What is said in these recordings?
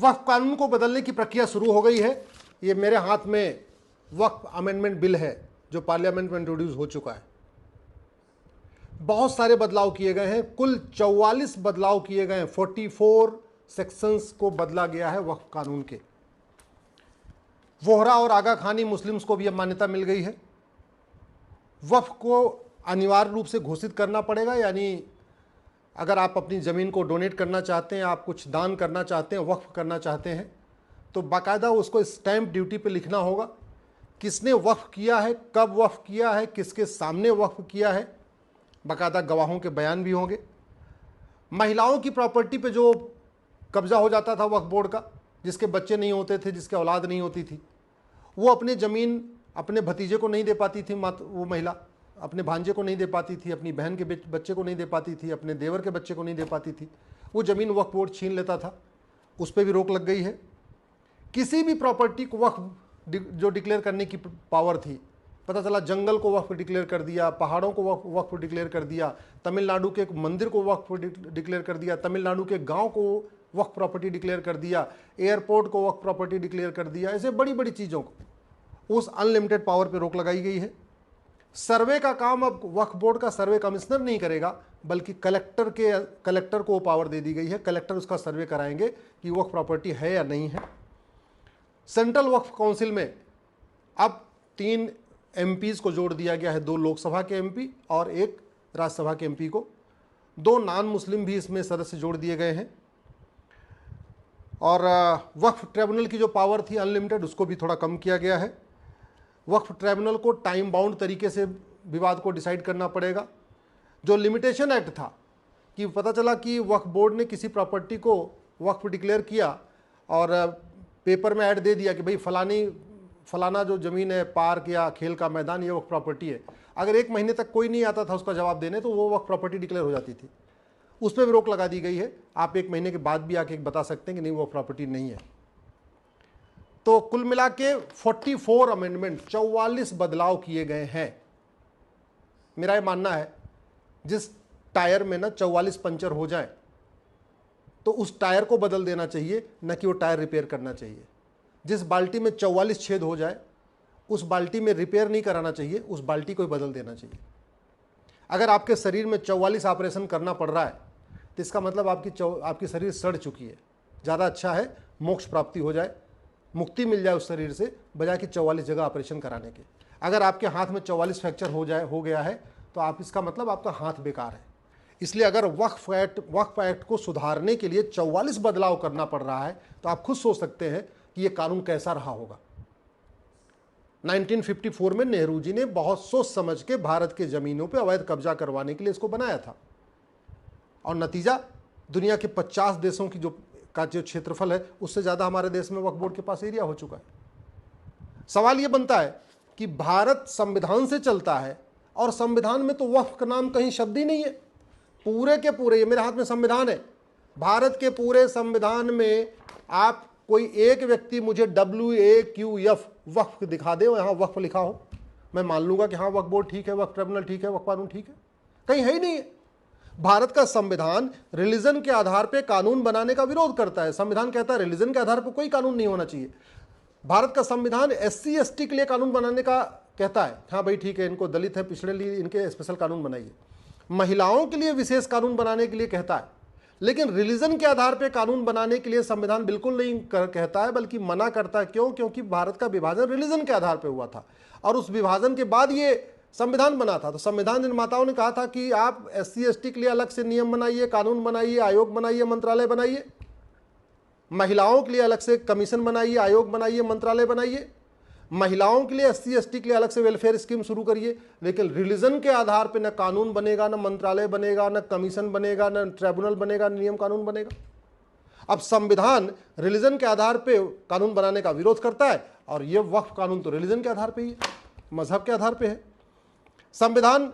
वक्फ कानून को बदलने की प्रक्रिया शुरू हो गई है। ये मेरे हाथ में वक्फ अमेंडमेंट बिल है जो पार्लियामेंट में इंट्रोड्यूस हो चुका है। बहुत सारे बदलाव किए गए हैं, कुल 44 बदलाव किए गए हैं। 44 सेक्शंस को बदला गया है वक्फ कानून के। वोहरा और आगा खानी मुस्लिम्स को भी अब मान्यता मिल गई है। वक्फ को अनिवार्य रूप से घोषित करना पड़ेगा, यानी अगर आप अपनी ज़मीन को डोनेट करना चाहते हैं, आप कुछ दान करना चाहते हैं, वक्फ करना चाहते हैं, तो बाकायदा उसको स्टैंप ड्यूटी पे लिखना होगा किसने वक्फ किया है, कब वक्फ किया है, किसके सामने वक्फ किया है। बाकायदा गवाहों के बयान भी होंगे। महिलाओं की प्रॉपर्टी पे जो कब्जा हो जाता था वक्फ बोर्ड का, जिसके बच्चे नहीं होते थे, जिसके औलाद नहीं होती थी, वो अपनी ज़मीन अपने भतीजे को नहीं दे पाती थी, वो महिला अपने भांजे को नहीं दे पाती थी, अपनी बहन के बच्चे को नहीं दे पाती थी, अपने देवर के बच्चे को नहीं दे पाती थी, वो ज़मीन वक्फ बोर्ड छीन लेता था। उस पर भी रोक लग गई है। किसी भी प्रॉपर्टी को वक्फ जो डिक्लेयर करने की पावर थी, पता चला जंगल को वक्फ डिक्लेयर कर दिया, पहाड़ों को वक्फ डिक्लेयर कर दिया, तमिलनाडु के एक मंदिर को वक्फ डिक्लेयर कर दिया, तमिलनाडु के गाँव को वक्फ प्रॉपर्टी डिक्लेयर कर दिया, एयरपोर्ट को वक्फ प्रॉपर्टी डिक्लेयर कर दिया। ऐसे बड़ी बड़ी चीज़ों को उस अनलिमिटेड पावर पर रोक लगाई गई है। सर्वे का काम अब वक्फ बोर्ड का सर्वे कमिश्नर नहीं करेगा, बल्कि कलेक्टर को पावर दे दी गई है। कलेक्टर उसका सर्वे कराएंगे कि वक्फ प्रॉपर्टी है या नहीं है। सेंट्रल वक्फ काउंसिल में अब 3 एमपीज को जोड़ दिया गया है, 2 लोकसभा के एमपी और 1 राज्यसभा के एमपी को। 2 नॉन मुस्लिम भी इसमें सदस्य जोड़ दिए गए हैं। और वक्फ ट्रिब्यूनल की जो पावर थी अनलिमिटेड, उसको भी थोड़ा कम किया गया है। वक्फ ट्रिब्यूनल को टाइम बाउंड तरीके से विवाद को डिसाइड करना पड़ेगा। जो लिमिटेशन एक्ट था कि पता चला कि वक्फ बोर्ड ने किसी प्रॉपर्टी को वक्फ डिक्लेयर किया और पेपर में ऐड दे दिया कि भाई फलाना जो ज़मीन है, पार्क या खेल का मैदान, ये वक्फ प्रॉपर्टी है। अगर 1 महीने तक कोई नहीं आता था उसका जवाब देने, तो वो वक्फ प्रॉपर्टी डिक्लेयर हो जाती थी। उस पर भी रोक लगा दी गई है। आप 1 महीने के बाद भी आके बता सकते हैं कि नहीं, वो प्रॉपर्टी नहीं है। तो कुल मिला के 44 अमेंडमेंट, 44 बदलाव किए गए हैं। मेरा ये मानना है जिस टायर में ना 44 पंचर हो जाए तो उस टायर को बदल देना चाहिए, न कि वो टायर रिपेयर करना चाहिए। जिस बाल्टी में 44 छेद हो जाए उस बाल्टी में रिपेयर नहीं कराना चाहिए, उस बाल्टी को ही बदल देना चाहिए। अगर आपके शरीर में 44 ऑपरेशन करना पड़ रहा है तो इसका मतलब आपकी शरीर सड़ चुकी है। ज़्यादा अच्छा है मोक्ष प्राप्ति हो जाए, मुक्ति मिल जाए उस शरीर से, बजाय कि 44 जगह ऑपरेशन कराने के। अगर आपके हाथ में 44 फ्रैक्चर हो गया है तो आप इसका मतलब आपका हाथ बेकार है। इसलिए अगर वक्फ एक्ट को सुधारने के लिए 44 बदलाव करना पड़ रहा है तो आप खुद सोच सकते हैं कि ये कानून कैसा रहा होगा। 1954 में नेहरू जी ने बहुत सोच समझ के भारत के ज़मीनों पर अवैध कब्जा करवाने के लिए इसको बनाया था, और नतीजा दुनिया के 50 देशों की जो क्षेत्रफल है उससे ज़्यादा हमारे देश में वक्फ बोर्ड के पास एरिया हो चुका है। सवाल ये बनता है कि भारत संविधान से चलता है और संविधान में तो वक्फ का नाम कहीं शब्द ही नहीं है। पूरे के पूरे, ये मेरे हाथ में संविधान है, भारत के पूरे संविधान में आप कोई एक व्यक्ति मुझे WAQF वक्फ दिखा दे और यहाँ वक्फ लिखा हो, मैं मान लूंगा कि हाँ वक्फ बोर्ड ठीक है, वक्फ ट्रिब्यूनल ठीक है, वक्फ कानून ठीक है। कहीं है ही नहीं है। भारत का संविधान रिलीजन के आधार पर कानून बनाने का विरोध करता है। संविधान कहता है रिलीजन के आधार पर कोई कानून नहीं होना चाहिए। भारत का संविधान SC ST के लिए कानून बनाने का कहता है, हाँ भाई ठीक है, इनको दलित है, पिछड़े लिए इनके स्पेशल कानून बनाइए। महिलाओं के लिए विशेष कानून बनाने के लिए कहता है, लेकिन रिलीजन के आधार पर कानून बनाने के लिए संविधान बिल्कुल नहीं कहता है, बल्कि मना करता है। क्यों? क्योंकि भारत का विभाजन रिलीजन के आधार पर हुआ था और उस विभाजन के बाद ये संविधान बना था। तो संविधान निर्माताओं ने कहा था कि आप SC ST के लिए अलग से नियम बनाइए, कानून बनाइए, आयोग बनाइए, मंत्रालय बनाइए। महिलाओं के लिए अलग से कमीशन बनाइए, आयोग बनाइए, मंत्रालय बनाइए। महिलाओं के लिए SC ST के लिए अलग से वेलफेयर स्कीम शुरू करिए। लेकिन रिलीजन के आधार पे न कानून बनेगा, न मंत्रालय बनेगा, न कमीशन बनेगा, न ट्रिब्यूनल बनेगा, न नियम कानून बनेगा। अब संविधान रिलीजन के आधार पे कानून बनाने का विरोध करता है और ये वक्फ कानून तो रिलीजन के आधार पे ही है, मजहब के आधार पे है। संविधान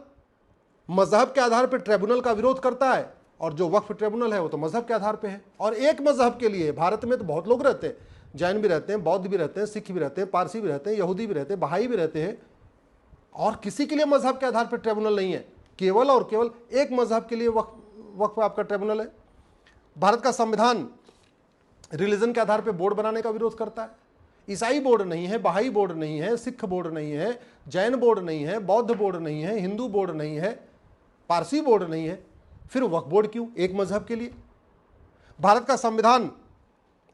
मजहब के आधार पर ट्रिब्यूनल का विरोध करता है और जो वक्फ ट्रिब्यूनल है वो तो मजहब के आधार पे है। और एक मजहब के लिए भारत में तो बहुत लोग रहते हैं, जैन भी रहते हैं, बौद्ध भी रहते हैं, सिख भी रहते हैं, पारसी भी रहते हैं, यहूदी भी रहते हैं, बहाई भी रहते हैं, और किसी के लिए मजहब के आधार पर ट्रिब्यूनल नहीं है। केवल और केवल एक मजहब के लिए वक्फ आपका ट्रिब्यूनल है। भारत का संविधान रिलीजन के आधार पर बोर्ड बनाने का विरोध करता है। ईसाई बोर्ड नहीं है, बहाई बोर्ड नहीं है, सिख बोर्ड नहीं है, जैन बोर्ड नहीं है, बौद्ध बोर्ड नहीं है, हिंदू बोर्ड नहीं है, पारसी बोर्ड नहीं है, फिर वक्फ बोर्ड क्यों एक मजहब के लिए? भारत का संविधान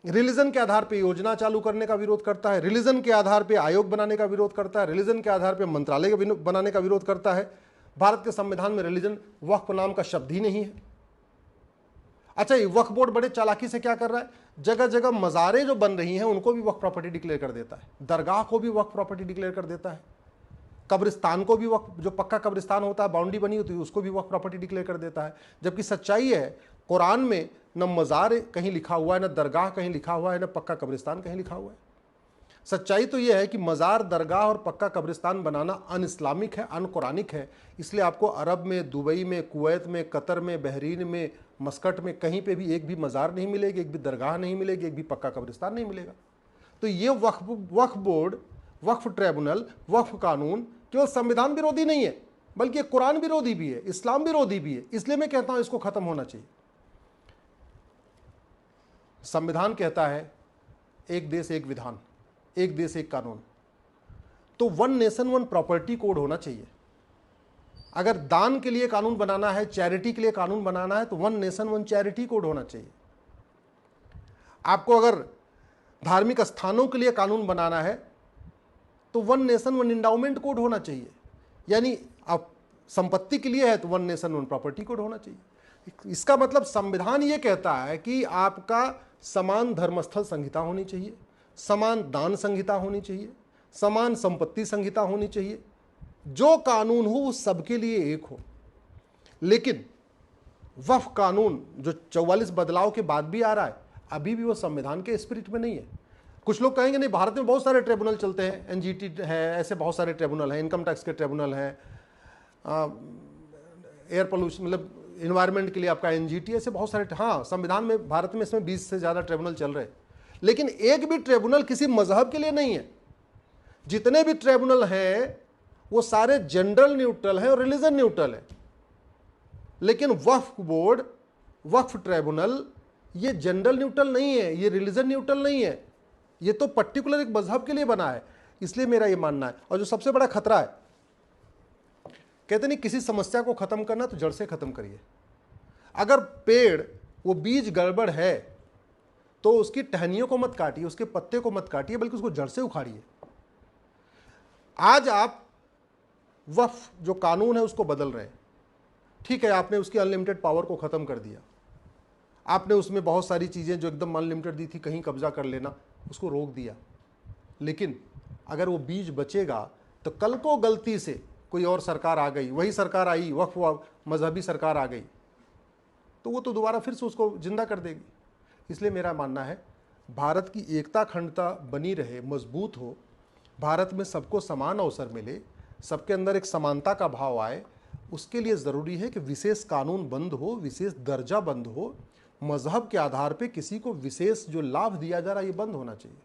रिलीजन के आधार पर योजना चालू करने का विरोध करता है, रिलीजन के आधार पर आयोग बनाने का विरोध करता है, रिलीजन के आधार पर मंत्रालय बनाने का विरोध करता है। भारत के संविधान में रिलीजन वक्फ नाम का शब्द ही नहीं है। अच्छा, ये वक्फ बोर्ड बड़े चालाकी से क्या कर रहा है, जगह जगह मज़ारें जो बन रही हैं उनको भी वक्फ प्रॉपर्टी डिक्लेयर कर देता है, दरगाह को भी वक्फ प्रॉपर्टी डिक्लेयर कर देता है, कब्रिस्तान को भी वक्फ, जो पक्का कब्रिस्तान होता है, बाउंड्री बनी होती है, उसको भी वक्फ प्रॉपर्टी डिक्लेयर कर देता है। जबकि सच्चाई है, कुरान में न मज़ार कहीं लिखा हुआ है, न दरगाह कहीं लिखा हुआ है, न पक्का कब्रिस्तान कहीं लिखा हुआ है। सच्चाई तो यह है कि मज़ार, दरगाह और पक्का कब्रिस्तान बनाना अन इस्लामिक है, अन कुरानिक है। इसलिए आपको अरब में, दुबई में, कुवैत में, कतर में, बहरीन में, मस्कट में कहीं पे भी एक भी मज़ार नहीं मिलेगी, एक भी दरगाह नहीं मिलेगी, एक भी पक्का कब्रिस्तान नहीं मिलेगा। तो ये वक्फ बोर्ड, वक्फ ट्रिब्यूनल, वक्फ कानून केवल संविधान विरोधी नहीं है, बल्कि कुरान विरोधी भी है, इस्लाम विरोधी भी है। इसलिए मैं कहता हूं इसको खत्म होना चाहिए। संविधान कहता है एक देश एक विधान, एक देश एक कानून, तो one nation one property code होना चाहिए। अगर दान के लिए कानून बनाना है, चैरिटी के लिए कानून बनाना है, तो one nation one charity code होना चाहिए। आपको अगर धार्मिक स्थानों के लिए कानून बनाना है तो one nation one endowment code होना चाहिए। यानी आप संपत्ति के लिए है तो one nation one property code होना चाहिए। इसका मतलब संविधान ये कहता है कि आपका समान धर्मस्थल संहिता होनी चाहिए, समान दान संहिता होनी चाहिए, समान संपत्ति संहिता होनी चाहिए, जो कानून हो वो सबके लिए एक हो। लेकिन वक्फ कानून जो 44 बदलाव के बाद भी आ रहा है, अभी भी वो संविधान के स्पिरिट में नहीं है। कुछ लोग कहेंगे नहीं, भारत में बहुत सारे ट्रिब्यूनल चलते हैं, एनजीटी है, ऐसे बहुत सारे ट्रिब्यूनल हैं, इनकम टैक्स के ट्रिब्यूनल हैं, एयर पोल्यूशन मतलब इन्वायरमेंट के लिए आपका एनजीटी, ऐसे बहुत सारे। हाँ, संविधान में भारत में इसमें 20 से ज़्यादा ट्रिब्यूनल चल रहे हैं, लेकिन एक भी ट्रिब्यूनल किसी मजहब के लिए नहीं है। जितने भी ट्रिब्यूनल हैं वो सारे जेंडर न्यूट्रल हैं और रिलीजन न्यूट्रल है। लेकिन वक्फ बोर्ड, वक्फ ट्रिब्यूनल ये जेंडर न्यूट्रल नहीं है, ये रिलीजन न्यूट्रल नहीं है, ये तो पर्टिकुलर एक मजहब के लिए बना है। इसलिए मेरा ये मानना है। और जो सबसे बड़ा खतरा है, कहते नहीं किसी समस्या को खत्म करना तो जड़ से खत्म करिए। अगर पेड़ वो बीज गड़बड़ है तो उसकी टहनियों को मत काटिए, उसके पत्ते को मत काटिए, बल्कि उसको जड़ से उखाड़िए। आज आप वक्फ जो कानून है उसको बदल रहे हैं, ठीक है, आपने उसकी अनलिमिटेड पावर को ख़त्म कर दिया, आपने उसमें बहुत सारी चीज़ें जो एकदम अनलिमिटेड दी थी, कहीं कब्जा कर लेना, उसको रोक दिया। लेकिन अगर वो बीज बचेगा तो कल को गलती से कोई और सरकार आ गई, वही सरकार आई, वक्फ मजहबी सरकार आ गई, तो वो तो दोबारा फिर से उसको जिंदा कर देगी। इसलिए मेरा मानना है भारत की एकता अखंडता बनी रहे, मजबूत हो, भारत में सबको समान अवसर मिले, सबके अंदर एक समानता का भाव आए, उसके लिए ज़रूरी है कि विशेष कानून बंद हो, विशेष दर्जा बंद हो, मजहब के आधार पे किसी को विशेष जो लाभ दिया जा रहा है ये बंद होना चाहिए।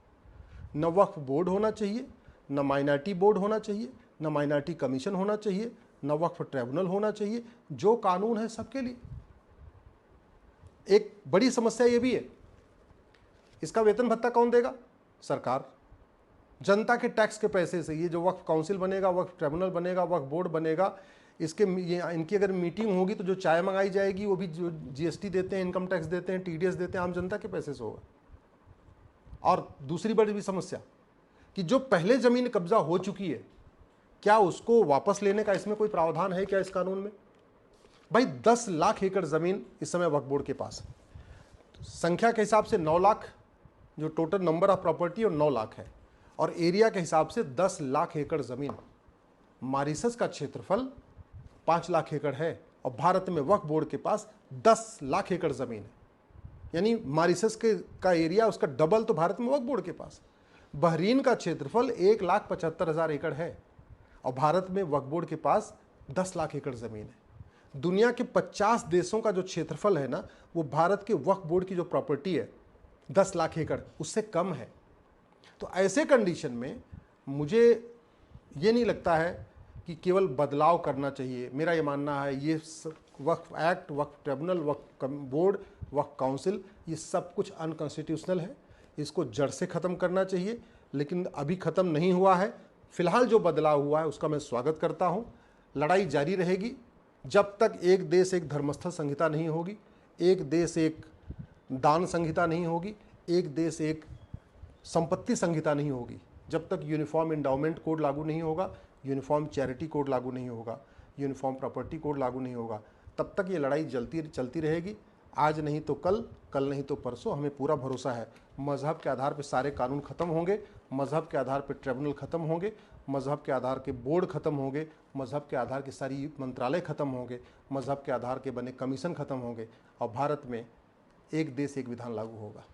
न वक्फ बोर्ड होना चाहिए, न माइनॉरिटी बोर्ड होना चाहिए, न माइनॉरिटी कमीशन होना चाहिए, न वक्फ ट्रिब्यूनल होना चाहिए। जो कानून है सबके लिए। एक बड़ी समस्या ये भी है, इसका वेतन भत्ता कौन देगा? सरकार, जनता के टैक्स के पैसे से। ये जो वक्फ काउंसिल बनेगा, वक्फ ट्रिब्यूनल बनेगा, वक्फ बोर्ड बनेगा, इनकी अगर मीटिंग होगी तो जो चाय मंगाई जाएगी वो भी जो जीएसटी देते हैं, इनकम टैक्स देते हैं, टीडीएस देते हैं, आम जनता के पैसे से होगा। और दूसरी बड़ी भी समस्या कि जो पहले जमीन कब्जा हो चुकी है, क्या उसको वापस लेने का इसमें कोई प्रावधान है क्या इस कानून में? भाई 10 लाख एकड़ जमीन इस समय वक्फ बोर्ड के पास है। संख्या के हिसाब से 9 लाख जो टोटल नंबर ऑफ प्रॉपर्टी और 9 लाख है, और एरिया के हिसाब से 10 लाख एकड़ जमीन। मॉरिशस का क्षेत्रफल 5 लाख एकड़ है और भारत में वक्फ बोर्ड के पास 10 लाख एकड़ जमीन है। यानी मॉरिशस का एरिया उसका डबल तो भारत में वक्फ बोर्ड के पास। बहरीन का क्षेत्रफल 1,75,000 एकड़ है और भारत में वक्फ बोर्ड के पास 10 लाख एकड़ जमीन है। दुनिया के 50 देशों का जो क्षेत्रफल है ना, वो भारत के वक्फ बोर्ड की जो प्रॉपर्टी है 10 लाख एकड़ उससे कम है। तो ऐसे कंडीशन में मुझे ये नहीं लगता है कि केवल बदलाव करना चाहिए। मेरा ये मानना है ये वक्फ एक्ट, वक्फ ट्रिब्यूनल, वक्फ बोर्ड, वक्फ काउंसिल, ये सब कुछ अनकॉन्स्टिट्यूशनल है। इसको जड़ से ख़त्म करना चाहिए, लेकिन अभी ख़त्म नहीं हुआ है। फिलहाल जो बदलाव हुआ है उसका मैं स्वागत करता हूँ। लड़ाई जारी रहेगी जब तक एक देश एक धर्मस्थल संहिता नहीं होगी, एक देश एक दान संहिता नहीं होगी, एक देश एक संपत्ति संहिता नहीं होगी, जब तक यूनिफॉर्म एंडाउमेंट कोड लागू नहीं होगा, यूनिफॉर्म चैरिटी कोड लागू नहीं होगा, यूनिफॉर्म प्रॉपर्टी कोड लागू नहीं होगा, तब तक ये लड़ाई चलती रहेगी। आज नहीं तो कल, कल नहीं तो परसों। हमें पूरा भरोसा है मज़हब के आधार पर सारे कानून ख़त्म होंगे, मज़हब के आधार पर ट्रिब्यूनल ख़त्म होंगे, मज़हब के आधार के बोर्ड ख़त्म होंगे, मज़हब के आधार के सारी मंत्रालय ख़त्म होंगे, मज़हब के आधार के बने कमीशन ख़त्म होंगे और भारत में एक देश एक विधान लागू होगा।